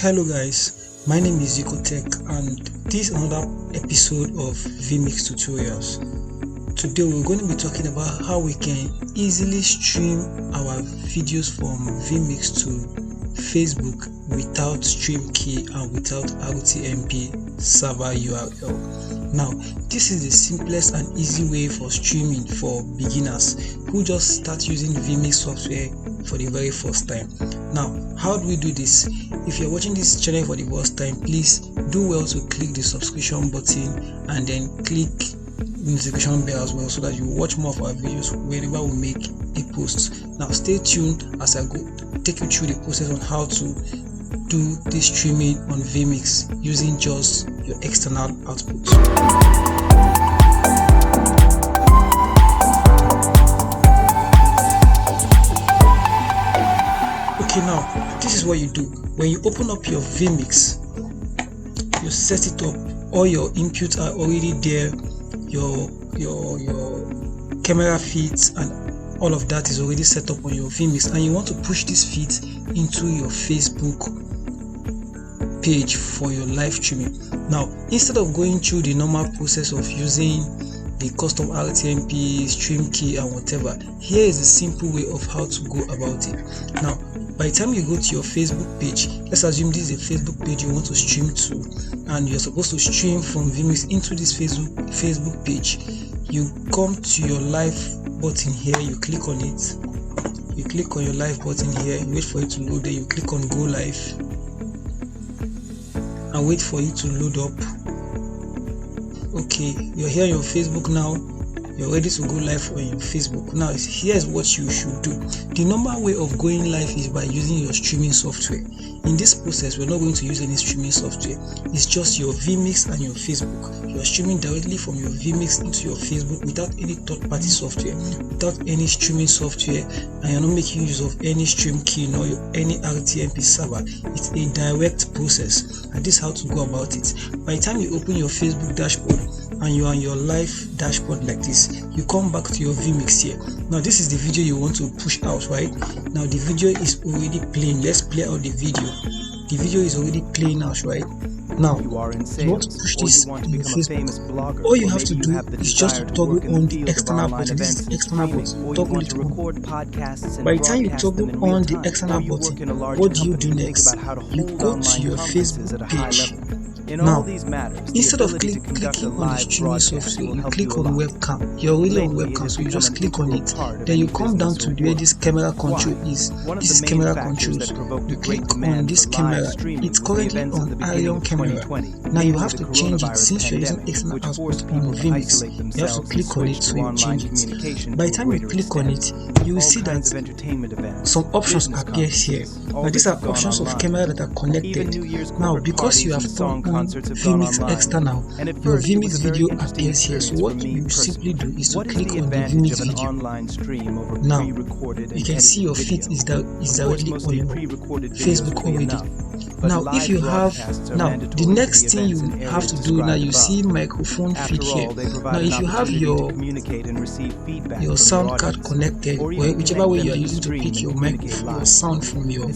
Hello guys, my name is Tech, and this is another episode of vmix tutorials. Today we're going to be talking about how we can easily stream our videos from vmix to Facebook without stream key and without RTMP server URL. Now this is the simplest and easy way for streaming for beginners who just start using vmix software for the very first time. Now how do we do this? If you're watching this channel for the first time, please do well to click the subscription button and then click notification bell as well, so that you watch more of our videos whenever we make a post. Now stay tuned as I go take you through the process on how to do this streaming on vmix using just your external output. Okay, now this is what you do. When you open up your vmix, you set it up, all your inputs are already there, your camera feeds and all of that is already set up on your vmix, and you want to push this feed into your Facebook page for your live streaming. Now instead of going through the normal process of using the custom RTMP, stream key and whatever, here is the simple way of how to go about it. Now by the time you go to your Facebook page, let's assume this is a Facebook page you want to stream to, and you're supposed to stream from vmix into this Facebook page. You come to your live button here, you click on it, you click on your live button here, you wait for it to load, then you click on go live and wait for it to load up. Okay, you're here on your Facebook now, you're ready to go live on your Facebook. Now here's what you should do. The normal way of going live is by using your streaming software. In this process, we're not going to use any streaming software. It's just your vmix and your Facebook. You're streaming directly from your vmix into your Facebook without any third-party software, without any streaming software, and you're not making use of any stream key nor any RTMP server. It's a direct process, and this is how to go about it. By the time you open your Facebook dashboard and you're on your live dashboard like this, you come back to your vmix here. Now this is the video you want to push out, right? Now the video is already playing. Let's play out the video. The video is already playing out, right? Now you want to push this on your Facebook. All you have to do is just to toggle on the external button. This is the external button. Toggle it on. By the time you toggle on the external button, what do you do next? You go to your Facebook page. Now, instead of clicking on the streaming software, you click on webcam. You're already on webcam, so you just click on it. Then you come down to where this camera control is. This is camera controls. You click on this camera. It's currently on Iron camera. Now you have to change it. Since you're using external output on vmix, you have to click on it so you change it. By the time you click on it, you will see that some options appear here. Now these are options of camera that are connected. Now because you have turned on vmix external, your vmix video appears here. So what you simply do is to click on the vmix video. Now you can see your feed is directly on your Facebook already. Now if you have, now the next thing you have to do, now you see microphone feed here. Now if you have your sound card connected, or whichever way you are using to pick your microphone, your sound from your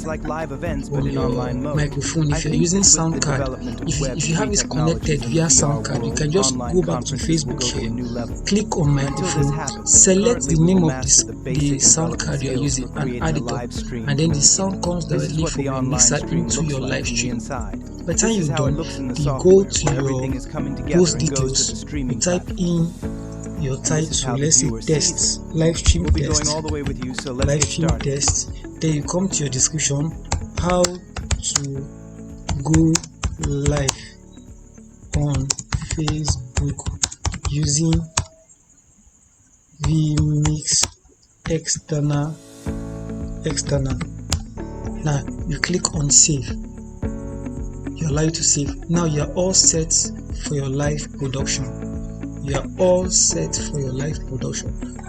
microphone, if you're using sound card, if you have it connected via sound card, you can just go back to Facebook here, click on microphone, select the name of the sound card you are using and add it up, and then the sound comes directly from your mixer into your live stream. By the time you're done, you go to your post details, you type in your title, let's say test, live stream test, then you come to your description, how to go live on Facebook using vmix external. Now you click on save. You're allowed to save. Now you're all set for your live production.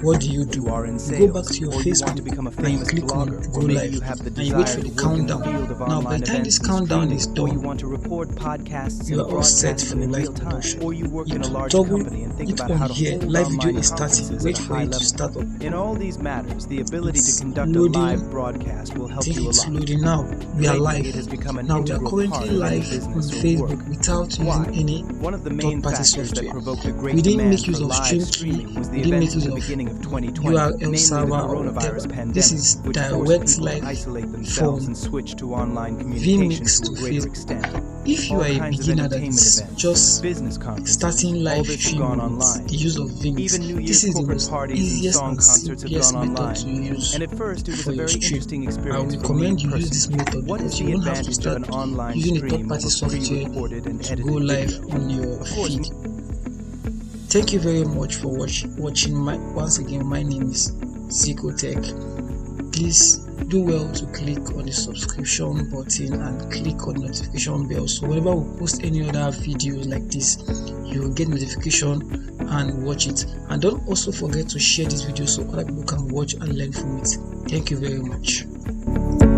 what do? You are in go sales, back to your or you want to Facebook become a and you famous click on blogger, go or maybe live, you have the and you wait desire for to the work in the countdown. field of Now by online the time events this and countdown is streaming, or you done, want to record podcasts you and are all set broadcast for them your in live real time, production. or you work You in a large toggle company and think it about on how to here. hold Live video online is starting. conferences Wait at a for high it to level. start up. In all these matters, the ability to It's conduct a loading. live broadcast will I help think you a it's lot. loading now. We are Lately, live. it has become an Now we are integral currently part of any live on business or Facebook work. without Why? using any One of the main third-party factors that software. provoked the We great didn't demand make for use of live StreamKey. streaming was We the didn't make events of use the of beginning of 2020, URL namely the server or coronavirus whatever. pandemic, This is which forced direct people to live isolate themselves from and switch to online communication vmix to to a greater Facebook. extent. If you All are a kinds of beginner that entertainment is events, just business conferences, starting all live this have gone streaming with online. the use of vmix, Even New this Year's is the corporate most parties and easiest song and concerts have simplest gone method online. to use And at first, it was for a your very stream. interesting I experience will for me recommend you use this personally. method What because is you the won't have to advantage of start an online using a stream third-party over software pre-recorded and to go edited live video? on your Of course, feed. Thank you very much for watching. Once again, my name is Zico Tech. Please do well to click on the subscription button and click on the notification bell, so whenever we post any other videos like this, you will get notification and watch it. And don't also forget to share this video so other people can watch and learn from it. Thank you very much.